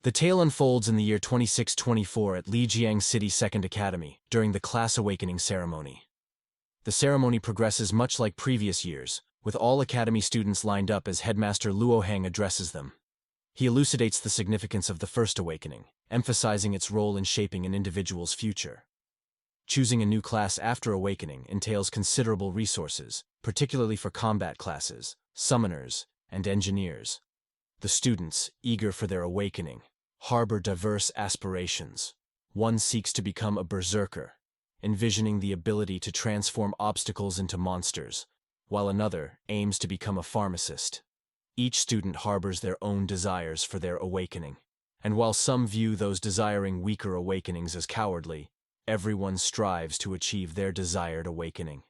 The tale unfolds in the year 2624 at Lijiang City Second Academy during the Class Awakening ceremony. The ceremony progresses much like previous years, with all Academy students lined up as Headmaster Luo Heng addresses them. He elucidates the significance of the First Awakening, emphasizing its role in shaping an individual's future. Choosing a new class after awakening entails considerable resources, particularly for combat classes, summoners, and engineers. The students, eager for their awakening, harbor diverse aspirations. One seeks to become a berserker, envisioning the ability to transform obstacles into monsters, while another aims to become a pharmacist. Each student harbors their own desires for their awakening, and while some view those desiring weaker awakenings as cowardly, everyone strives to achieve their desired awakening.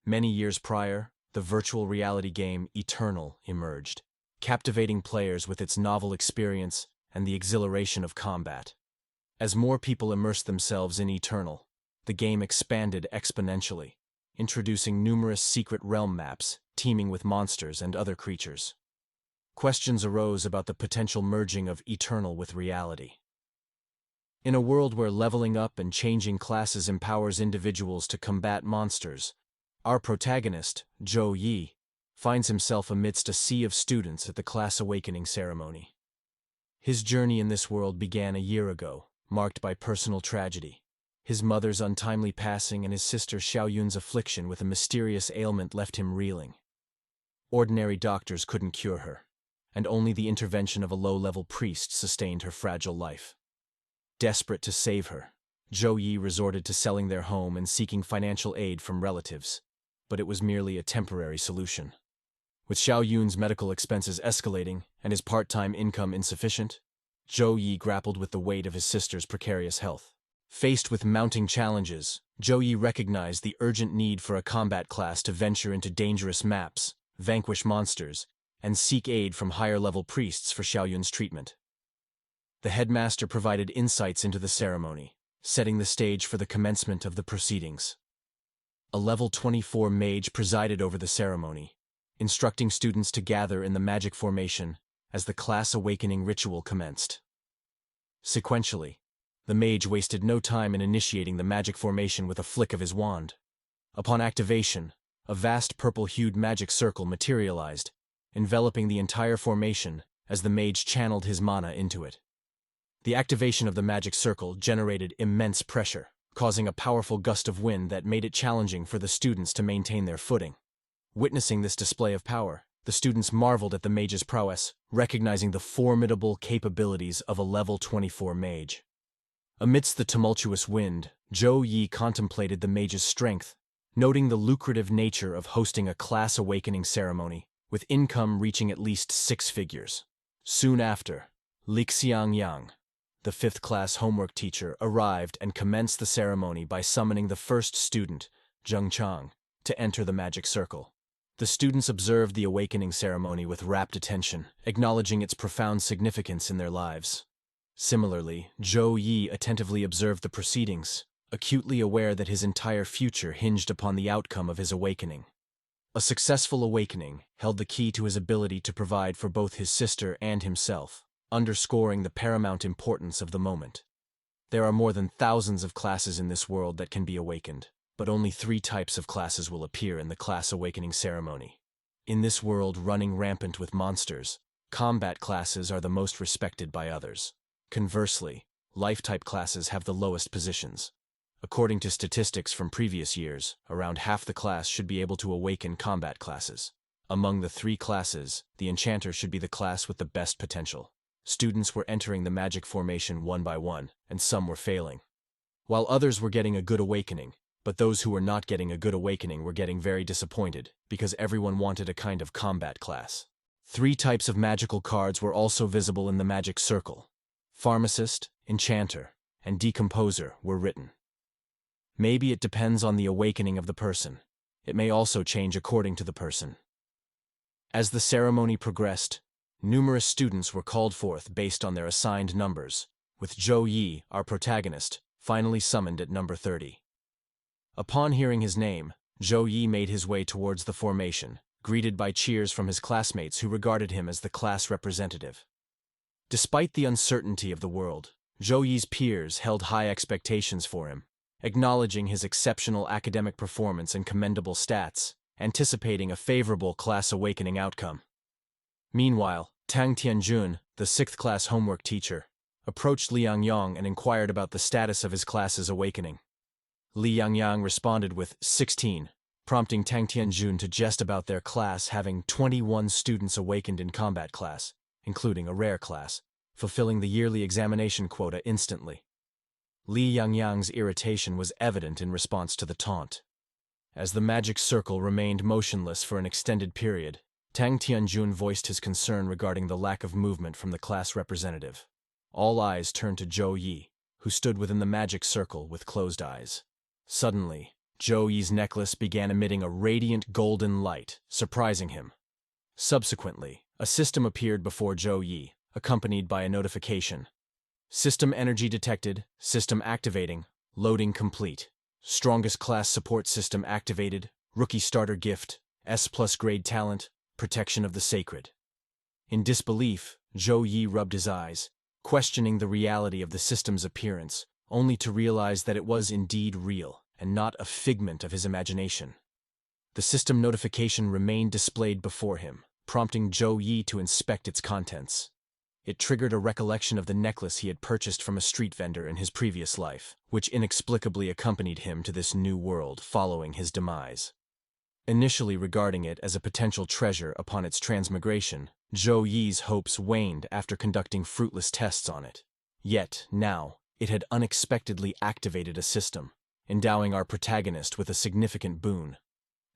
Many years prior, the virtual reality game Eternal emerged, captivating players with its novel experience and the exhilaration of combat. As more people immersed themselves in Eternal, the game expanded exponentially, introducing numerous secret realm maps teeming with monsters and other creatures. Questions arose about the potential merging of Eternal with reality. In a world where leveling up and changing classes empowers individuals to combat monsters, our protagonist, Zhou Yi, finds himself amidst a sea of students at the Class Awakening ceremony. His journey in this world began a year ago, marked by personal tragedy. His mother's untimely passing and his sister Xiaoyun's affliction with a mysterious ailment left him reeling. Ordinary doctors couldn't cure her, and only the intervention of a low-level priest sustained her fragile life. Desperate to save her, Zhou Yi resorted to selling their home and seeking financial aid from relatives, but it was merely a temporary solution. With Xiaoyun's medical expenses escalating and his part-time income insufficient, Zhou Yi grappled with the weight of his sister's precarious health. Faced with mounting challenges, Zhou Yi recognized the urgent need for a combat class to venture into dangerous maps, vanquish monsters, and seek aid from higher-level priests for Xiaoyun's treatment. The headmaster provided insights into the ceremony, setting the stage for the commencement of the proceedings. A level 24 mage presided over the ceremony, instructing students to gather in the magic formation as the Class Awakening ritual commenced. Sequentially, the mage wasted no time in initiating the magic formation with a flick of his wand. Upon activation, a vast purple-hued magic circle materialized, enveloping the entire formation as the mage channeled his mana into it. The activation of the magic circle generated immense pressure, causing a powerful gust of wind that made it challenging for the students to maintain their footing. Witnessing this display of power, the students marveled at the mage's prowess, recognizing the formidable capabilities of a level 24 mage. Amidst the tumultuous wind, Zhou Yi contemplated the mage's strength, noting the lucrative nature of hosting a Class Awakening ceremony, with income reaching at least 6 figures. Soon after, Lixiang Yang, the 5th class homework teacher, arrived and commenced the ceremony by summoning the first student, Zheng Chang, to enter the magic circle. The students observed the awakening ceremony with rapt attention, acknowledging its profound significance in their lives. Similarly, Zhou Yi attentively observed the proceedings, acutely aware that his entire future hinged upon the outcome of his awakening. A successful awakening held the key to his ability to provide for both his sister and himself, underscoring the paramount importance of the moment. There are more than thousands of classes in this world that can be awakened, but only 3 types of classes will appear in the Class Awakening ceremony. In this world running rampant with monsters, combat classes are the most respected by others. Conversely, life-type classes have the lowest positions. According to statistics from previous years, around half the class should be able to awaken combat classes. Among the 3 classes, the Enchanter should be the class with the best potential. Students were entering the magic formation one by one, and some were failing, while others were getting a good awakening, but those who were not getting a good awakening were getting very disappointed, because everyone wanted a kind of combat class. 3 types of magical cards were also visible in the magic circle. Pharmacist, Enchanter, and Decomposer were written. Maybe it depends on the awakening of the person. It may also change according to the person. As the ceremony progressed, numerous students were called forth based on their assigned numbers, with Zhou Yi, our protagonist, finally summoned at number 30. Upon hearing his name, Zhou Yi made his way towards the formation, greeted by cheers from his classmates who regarded him as the class representative. Despite the uncertainty of the world, Zhou Yi's peers held high expectations for him, acknowledging his exceptional academic performance and commendable stats, anticipating a favorable class awakening outcome. Meanwhile, Tang Tianjun, the 6th class homework teacher, approached Li Yangyang and inquired about the status of his class's awakening. Li Yangyang responded with 16, prompting Tang Tianjun to jest about their class having 21 students awakened in combat class, including a rare class, fulfilling the yearly examination quota instantly. Li Yangyang's irritation was evident in response to the taunt. As the magic circle remained motionless for an extended period, Tang Tianjun voiced his concern regarding the lack of movement from the class representative. All eyes turned to Zhou Yi, who stood within the magic circle with closed eyes. Suddenly, Zhou Yi's necklace began emitting a radiant golden light, surprising him. Subsequently, a system appeared before Zhou Yi, accompanied by a notification. System energy detected, system activating, loading complete. Strongest class support system activated, rookie starter gift, S+ grade talent, protection of the sacred. In disbelief, Zhou Yi rubbed his eyes, questioning the reality of the system's appearance, only to realize that it was indeed real and not a figment of his imagination. The system notification remained displayed before him, prompting Zhou Yi to inspect its contents. It triggered a recollection of the necklace he had purchased from a street vendor in his previous life, which inexplicably accompanied him to this new world following his demise. Initially regarding it as a potential treasure upon its transmigration, Zhou Yi's hopes waned after conducting fruitless tests on it. Yet, now, it had unexpectedly activated a system, endowing our protagonist with a significant boon.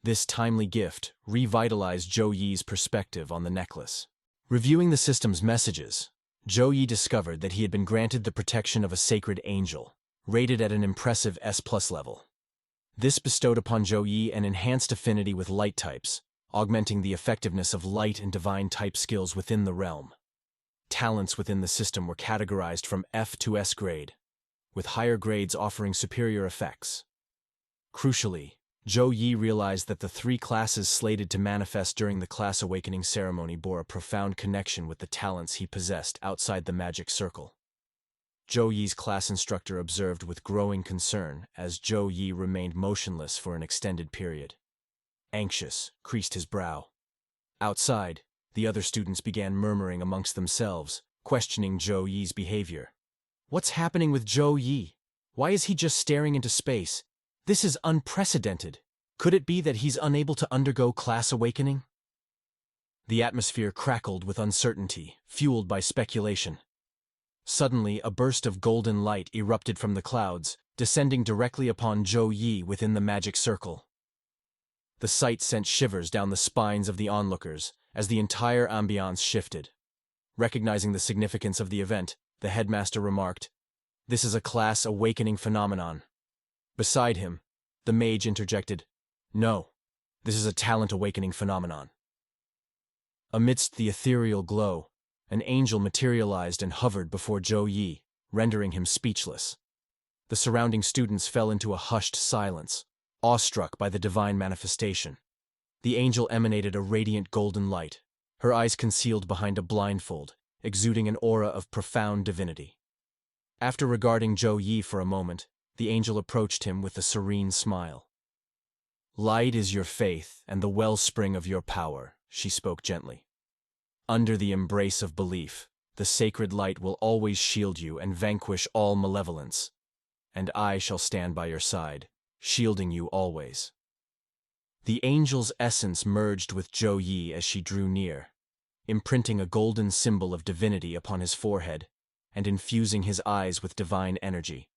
This timely gift revitalized Zhou Yi's perspective on the necklace. Reviewing the system's messages, Zhou Yi discovered that he had been granted the protection of a sacred angel, rated at an impressive S+ level. This bestowed upon Zhou Yi an enhanced affinity with light types, augmenting the effectiveness of light and divine type skills within the realm. Talents within the system were categorized from F to S grade, with higher grades offering superior effects. Crucially, Zhou Yi realized that the 3 classes slated to manifest during the class awakening ceremony bore a profound connection with the talents he possessed outside the magic circle. Zhou Yi's class instructor observed with growing concern as Zhou Yi remained motionless for an extended period. Anxious, creased his brow. Outside, the other students began murmuring amongst themselves, questioning Zhou Yi's behavior. What's happening with Zhou Yi? Why is he just staring into space? This is unprecedented. Could it be that he's unable to undergo class awakening? The atmosphere crackled with uncertainty, fueled by speculation. Suddenly, a burst of golden light erupted from the clouds, descending directly upon Zhou Yi within the magic circle. The sight sent shivers down the spines of the onlookers as the entire ambiance shifted. Recognizing the significance of the event, the headmaster remarked, "This is a class awakening phenomenon." Beside him, the mage interjected, "No, this is a talent awakening phenomenon." Amidst the ethereal glow, an angel materialized and hovered before Zhou Yi, rendering him speechless. The surrounding students fell into a hushed silence, awestruck by the divine manifestation. The angel emanated a radiant golden light, her eyes concealed behind a blindfold, exuding an aura of profound divinity. After regarding Zhou Yi for a moment, the angel approached him with a serene smile. "Light is your faith and the wellspring of your power," she spoke gently. "Under the embrace of belief, the sacred light will always shield you and vanquish all malevolence. And I shall stand by your side, shielding you always." The angel's essence merged with Zhou Yi as she drew near, imprinting a golden symbol of divinity upon his forehead and infusing his eyes with divine energy.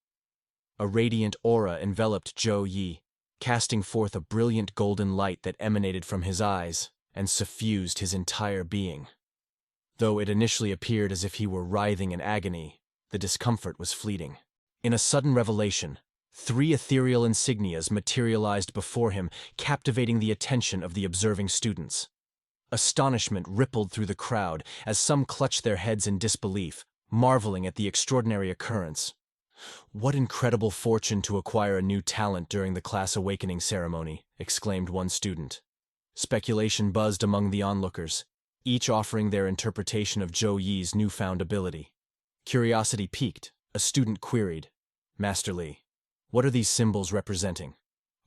A radiant aura enveloped Zhou Yi, casting forth a brilliant golden light that emanated from his eyes and suffused his entire being. Though it initially appeared as if he were writhing in agony, the discomfort was fleeting. In a sudden revelation, 3 ethereal insignias materialized before him, captivating the attention of the observing students. Astonishment rippled through the crowd as some clutched their heads in disbelief, marveling at the extraordinary occurrence. "What incredible fortune to acquire a new talent during the class awakening ceremony," exclaimed one student. Speculation buzzed among the onlookers. each offering their interpretation of Zhou Yi's newfound ability. Curiosity piqued, a student queried, "Master Li, what are these symbols representing?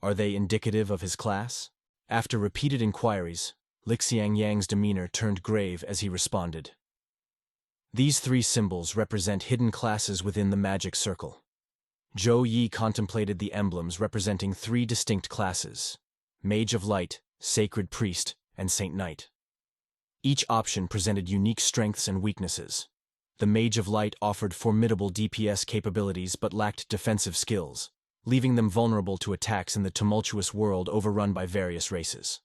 Are they indicative of his class?" After repeated inquiries, Lixiang Yang's demeanor turned grave as he responded. These three symbols represent hidden classes within the magic circle. Zhou Yi contemplated the emblems representing three distinct classes: Mage of Light, Sacred Priest, and Saint Knight. Each option presented unique strengths and weaknesses. The Mage of Light offered formidable DPS capabilities but lacked defensive skills, leaving them vulnerable to attacks in the tumultuous world overrun by various races.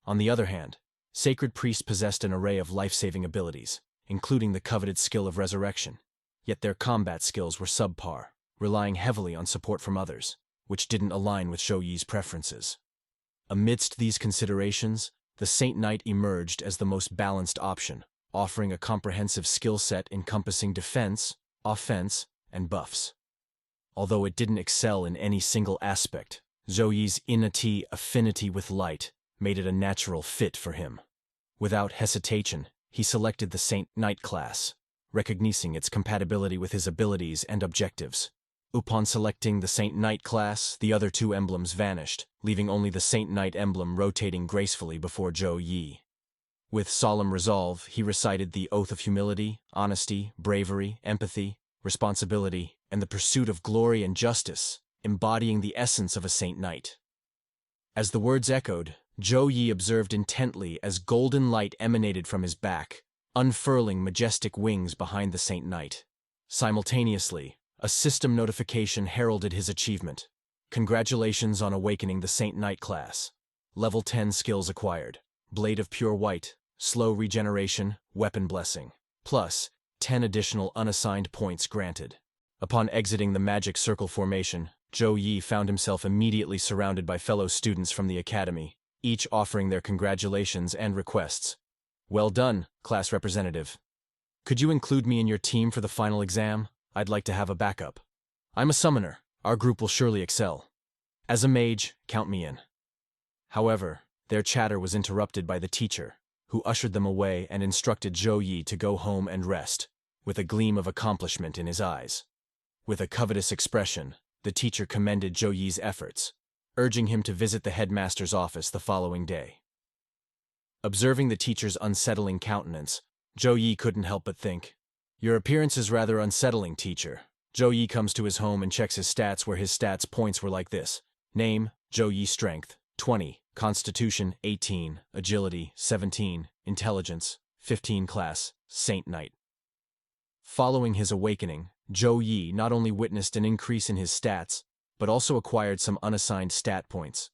On the other hand, Sacred Priest possessed an array of life-saving abilities, including the coveted skill of resurrection, yet their combat skills were subpar, relying heavily on support from others, which didn't align with Zhou Yi's preferences. Amidst these considerations, the Saint Knight emerged as the most balanced option, offering a comprehensive skill set encompassing defense, offense, and buffs. Although it didn't excel in any single aspect, Zhou Yi's innate affinity with light made it a natural fit for him. Without hesitation, he selected the Saint Knight class, recognizing its compatibility with his abilities and objectives. Upon selecting the Saint Knight class, the other two emblems vanished, leaving only the Saint Knight emblem rotating gracefully before Zhou Yi. With solemn resolve, he recited the oath of humility, honesty, bravery, empathy, responsibility, and the pursuit of glory and justice, embodying the essence of a Saint Knight. As the words echoed, Zhou Yi observed intently as golden light emanated from his back, unfurling majestic wings behind the Saint Knight. Simultaneously, a system notification heralded his achievement. Congratulations on awakening the Saint Knight class. Level 10 skills acquired. Blade of Pure White, slow regeneration, weapon blessing. Plus, 10 additional unassigned points granted. Upon exiting the magic circle formation, Zhou Yi found himself immediately surrounded by fellow students from the academy, each offering their congratulations and requests. "Well done, class representative. Could you include me in your team for the final exam? I'd like to have a backup. I'm a summoner. Our group will surely excel. As a mage, count me in." However, their chatter was interrupted by the teacher, who ushered them away and instructed Zhou Yi to go home and rest, with a gleam of accomplishment in his eyes. With a covetous expression, the teacher commended Zhou Yi's efforts, urging him to visit the headmaster's office the following day. Observing the teacher's unsettling countenance, Zhou Yi couldn't help but think, "Your appearance is rather unsettling, teacher." Zhou Yi comes to his home and checks his stats, where his stats points were like this. Name, Zhou Yi. Strength, 20. Constitution, 18. Agility, 17. Intelligence, 15. Class, Saint Knight. Following his awakening, Zhou Yi not only witnessed an increase in his stats, but also acquired some unassigned stat points.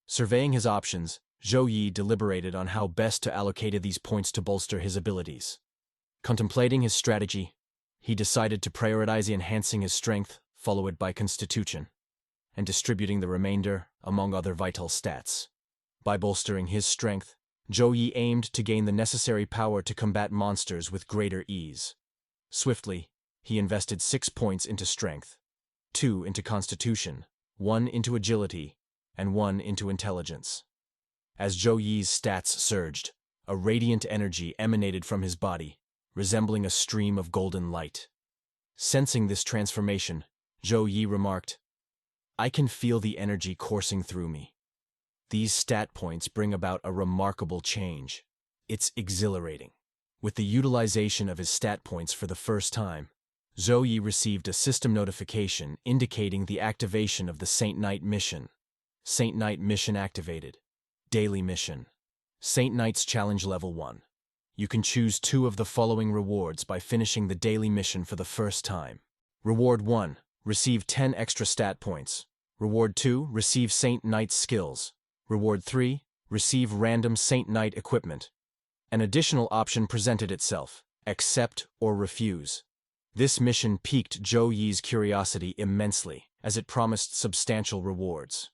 Surveying his options, Zhou Yi deliberated on how best to allocate these points to bolster his abilities. Contemplating his strategy, he decided to prioritize enhancing his strength, followed by constitution, and distributing the remainder among other vital stats. By bolstering his strength, Zhou Yi aimed to gain the necessary power to combat monsters with greater ease. Swiftly, he invested 6 points into strength, 2 into constitution, 1 into agility, and 1 into intelligence. As Zhou Yi's stats surged, a radiant energy emanated from his body, resembling a stream of golden light. Sensing this transformation, Zhou Yi remarked, "I can feel the energy coursing through me. These stat points bring about a remarkable change. It's exhilarating." With the utilization of his stat points for the first time, Zhou Yi received a system notification indicating the activation of the Saint Knight mission. Saint Knight mission activated. Daily mission. Saint Knight's Challenge Level 1. You can choose 2 of the following rewards by finishing the daily mission for the first time. Reward 1. Receive 10 extra stat points. Reward 2. Receive Saint Knight's skills. Reward 3. Receive random Saint Knight equipment. An additional option presented itself: accept or refuse. This mission piqued Zhou Yi's curiosity immensely, as it promised substantial rewards.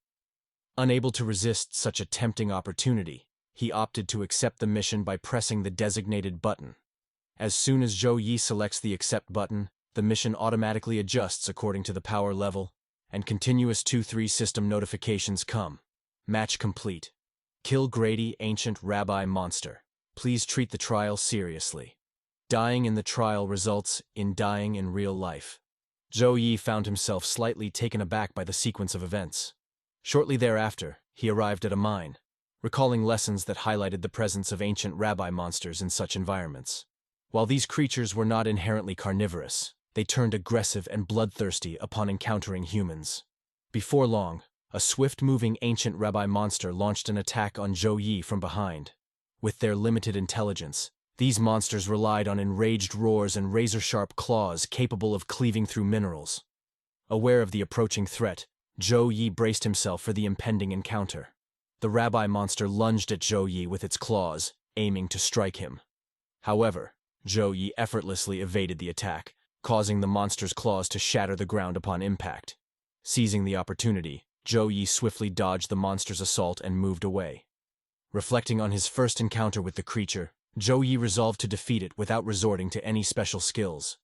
Unable to resist such a tempting opportunity, he opted to accept the mission by pressing the designated button. As soon as Zhou Yi selects the accept button, the mission automatically adjusts according to the power level, and continuous 2-3 system notifications come. Match complete. Kill Grady Ancient Rabbi Monster. Please treat the trial seriously. Dying in the trial results in dying in real life. Zhou Yi found himself slightly taken aback by the sequence of events. Shortly thereafter, he arrived at a mine, recalling lessons that highlighted the presence of ancient rabbi monsters in such environments. While these creatures were not inherently carnivorous, they turned aggressive and bloodthirsty upon encountering humans. Before long, a swift-moving ancient rabbi monster launched an attack on Zhou Yi from behind. With their limited intelligence, these monsters relied on enraged roars and razor-sharp claws capable of cleaving through minerals. Aware of the approaching threat, Zhou Yi braced himself for the impending encounter. The rabbi monster lunged at Zhou Yi with its claws, aiming to strike him. However, Zhou Yi effortlessly evaded the attack, causing the monster's claws to shatter the ground upon impact. Seizing the opportunity, Zhou Yi swiftly dodged the monster's assault and moved away. Reflecting on his first encounter with the creature, Zhou Yi resolved to defeat it without resorting to any special skills.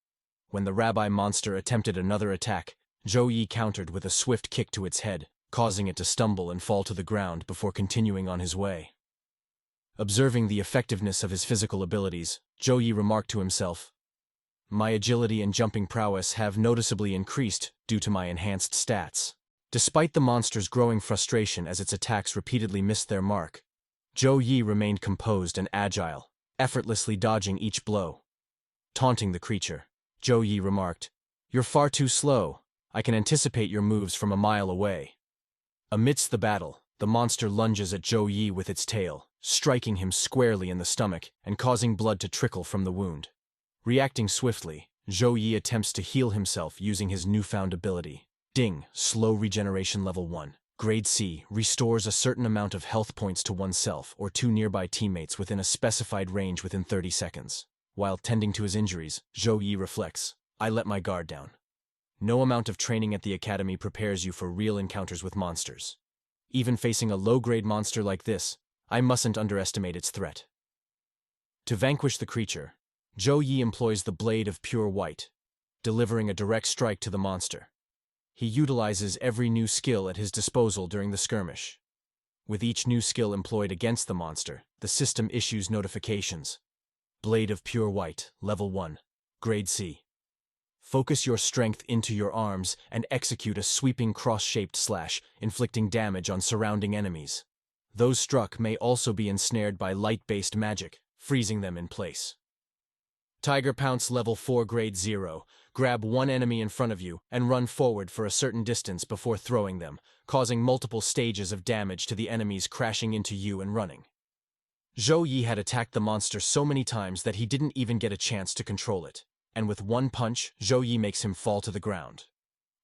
When the rabbi monster attempted another attack, Zhou Yi countered with a swift kick to its head, causing it to stumble and fall to the ground before continuing on his way. Observing the effectiveness of his physical abilities, Zhou Yi remarked to himself, "My agility and jumping prowess have noticeably increased due to my enhanced stats." Despite the monster's growing frustration as its attacks repeatedly missed their mark, Zhou Yi remained composed and agile, effortlessly dodging each blow. Taunting the creature, Zhou Yi remarked, "You're far too slow. I can anticipate your moves from a mile away." Amidst the battle, the monster lunges at Zhou Yi with its tail, striking him squarely in the stomach and causing blood to trickle from the wound. Reacting swiftly, Zhou Yi attempts to heal himself using his newfound ability. Ding, slow regeneration level 1. Grade C, restores a certain amount of health points to oneself or two nearby teammates within a specified range within 30 seconds. While tending to his injuries, Zhou Yi reflects, "I let my guard down. No amount of training at the academy prepares you for real encounters with monsters. Even facing a low-grade monster like this, I mustn't underestimate its threat." To vanquish the creature, Zhou Yi employs the Blade of Pure White, delivering a direct strike to the monster. He utilizes every new skill at his disposal during the skirmish. With each new skill employed against the monster, the system issues notifications. Blade of Pure White, Level 1, Grade C. Focus your strength into your arms and execute a sweeping cross-shaped slash, inflicting damage on surrounding enemies. Those struck may also be ensnared by light-based magic, freezing them in place. Tiger Pounce Level 4 Grade 0. Grab one enemy in front of you and run forward for a certain distance before throwing them, causing multiple stages of damage to the enemies crashing into you and running. Zhou Yi had attacked the monster so many times that he didn't even get a chance to control it, and with one punch, Zhou Yi makes him fall to the ground.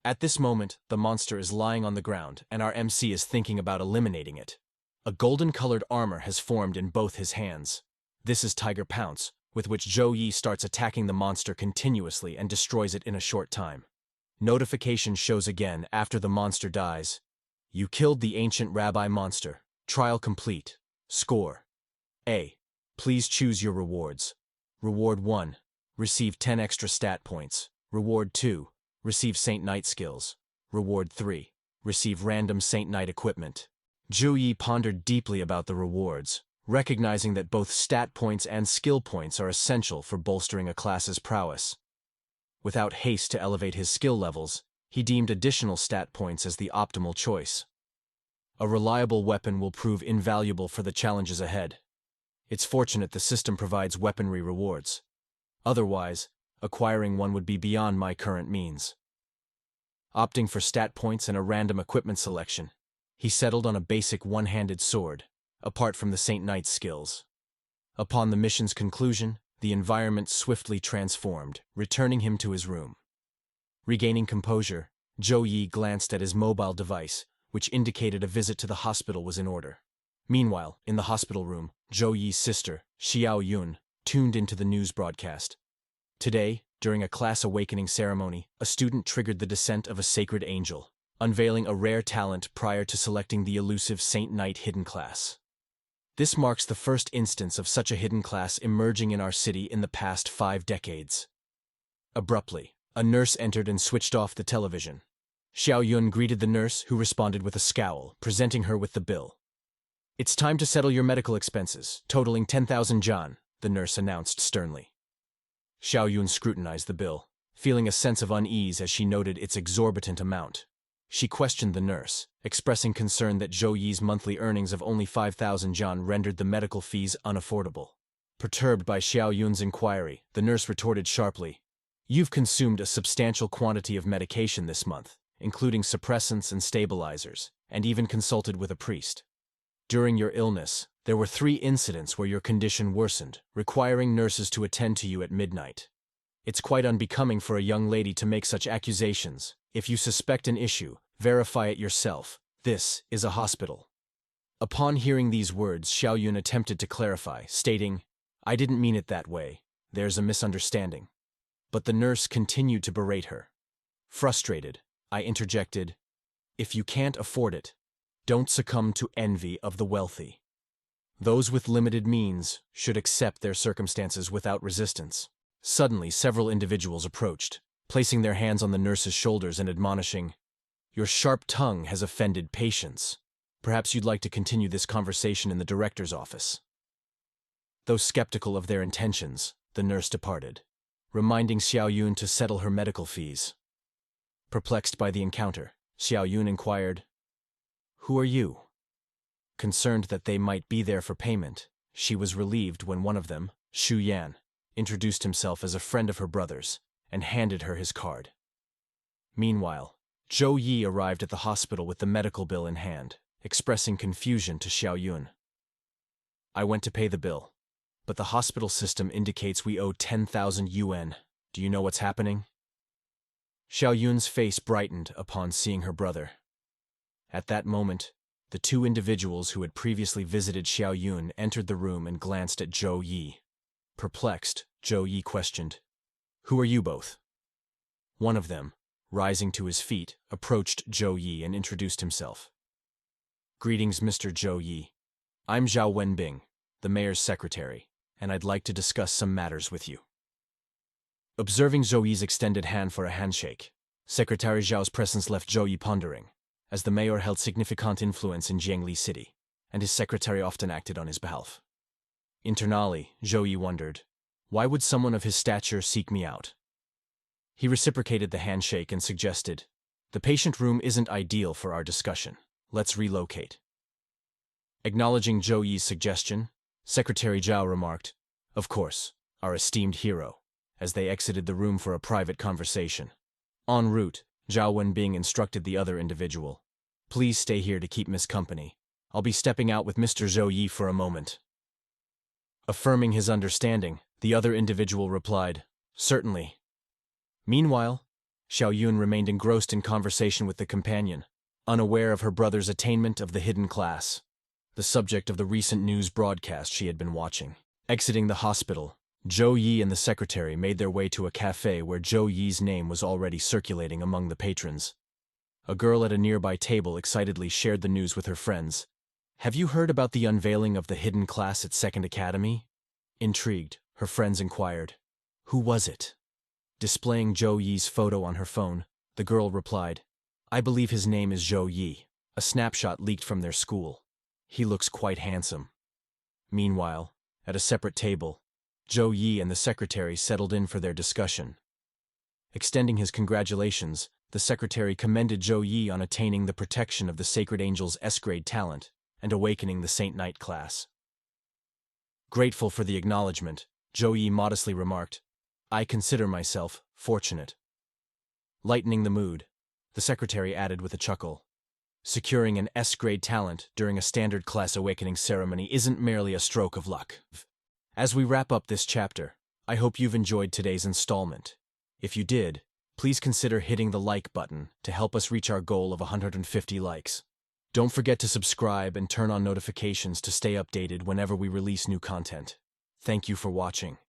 At this moment, the monster is lying on the ground, and our MC is thinking about eliminating it. A golden-colored armor has formed in both his hands. This is Tiger Pounce, with which Zhou Yi starts attacking the monster continuously and destroys it in a short time. Notification shows again after the monster dies. You killed the ancient rabbi monster. Trial complete. Score: A. Please choose your rewards. Reward 1. Receive 10 extra stat points. Reward 2. Receive Saint Knight skills. Reward 3. Receive random Saint Knight equipment. Zhou Yi pondered deeply about the rewards, recognizing that both stat points and skill points are essential for bolstering a class's prowess. Without haste to elevate his skill levels, he deemed additional stat points as the optimal choice. A reliable weapon will prove invaluable for the challenges ahead. It's fortunate the system provides weaponry rewards. Otherwise, acquiring one would be beyond my current means. Opting for stat points and a random equipment selection, he settled on a basic one-handed sword, apart from the Saint Knight skills. Upon the mission's conclusion, the environment swiftly transformed, returning him to his room. Regaining composure, Zhou Yi glanced at his mobile device, which indicated a visit to the hospital was in order. Meanwhile, in the hospital room, Zhou Yi's sister, Xiao Yun, tuned into the news broadcast. Today, during a class awakening ceremony, a student triggered the descent of a sacred angel, unveiling a rare talent prior to selecting the elusive Saint Knight hidden class. This marks the first instance of such a hidden class emerging in our city in the past 5 decades. Abruptly, a nurse entered and switched off the television. Xiao Yun greeted the nurse, who responded with a scowl, presenting her with the bill. It's time to settle your medical expenses, totaling 10,000 John, the nurse announced sternly. Xiao Yun scrutinized the bill, feeling a sense of unease as she noted its exorbitant amount. She questioned the nurse, expressing concern that Zhou Yi's monthly earnings of only 5,000 John rendered the medical fees unaffordable. Perturbed by Xiao Yun's inquiry, the nurse retorted sharply, "You've consumed a substantial quantity of medication this month, including suppressants and stabilizers, and even consulted with a priest. During your illness, there were 3 incidents where your condition worsened, requiring nurses to attend to you at midnight. It's quite unbecoming for a young lady to make such accusations. If you suspect an issue, verify it yourself. This is a hospital." Upon hearing these words, Xiao Yun attempted to clarify, stating, "I didn't mean it that way. There's a misunderstanding." But the nurse continued to berate her. Frustrated, I interjected, "If you can't afford it, don't succumb to envy of the wealthy. Those with limited means should accept their circumstances without resistance." Suddenly, several individuals approached, placing their hands on the nurse's shoulders and admonishing, "Your sharp tongue has offended patients. Perhaps you'd like to continue this conversation in the director's office." Though skeptical of their intentions, the nurse departed, reminding Xiao Yun to settle her medical fees. Perplexed by the encounter, Xiao Yun inquired, "Who are you?" Concerned that they might be there for payment, she was relieved when one of them, Shu Yan, introduced himself as a friend of her brother's and handed her his card. Meanwhile, Zhou Yi arrived at the hospital with the medical bill in hand, expressing confusion to Xiao Yun. "I went to pay the bill, but the hospital system indicates we owe 10,000 yuan. Do you know what's happening?" Xiao Yun's face brightened upon seeing her brother. At that moment, the 2 individuals who had previously visited Xiao Yun entered the room and glanced at Zhou Yi. Perplexed, Zhou Yi questioned, "Who are you both?" One of them, rising to his feet, approached Zhou Yi and introduced himself. "Greetings, Mr. Zhou Yi. I'm Zhao Wenbing, the mayor's secretary, and I'd like to discuss some matters with you." Observing Zhou Yi's extended hand for a handshake, Secretary Zhao's presence left Zhou Yi pondering, as the mayor held significant influence in Jiangli City, and his secretary often acted on his behalf. Internally, Zhou Yi wondered, why would someone of his stature seek me out? He reciprocated the handshake and suggested, "The patient room isn't ideal for our discussion. Let's relocate." Acknowledging Zhou Yi's suggestion, Secretary Zhao remarked, "Of course, our esteemed hero," as they exited the room for a private conversation. En route, Zhao Wenbing instructed the other individual, "Please stay here to keep Miss company. I'll be stepping out with Mr. Zhou Yi for a moment." Affirming his understanding, the other individual replied, "Certainly." Meanwhile, Xiao Yun remained engrossed in conversation with the companion, unaware of her brother's attainment of the hidden class, the subject of the recent news broadcast she had been watching. Exiting the hospital, Zhou Yi and the secretary made their way to a cafe where Zhou Yi's name was already circulating among the patrons. A girl at a nearby table excitedly shared the news with her friends. "Have you heard about the unveiling of the hidden class at Second Academy?" Intrigued, her friends inquired, "Who was it?" Displaying Zhou Yi's photo on her phone, the girl replied, "I believe his name is Zhou Yi, a snapshot leaked from their school. He looks quite handsome." Meanwhile, at a separate table, Zhou Yi and the secretary settled in for their discussion. Extending his congratulations, the secretary commended Zhou Yi on attaining the protection of the Sacred Angel's S-grade talent and awakening the Saint Knight class. Grateful for the acknowledgement, Zhou Yi modestly remarked, "I consider myself fortunate." Lightening the mood, the secretary added with a chuckle, "Securing an S-grade talent during a standard class awakening ceremony isn't merely a stroke of luck." As we wrap up this chapter, I hope you've enjoyed today's installment. If you did, please consider hitting the like button to help us reach our goal of 150 likes. Don't forget to subscribe and turn on notifications to stay updated whenever we release new content. Thank you for watching.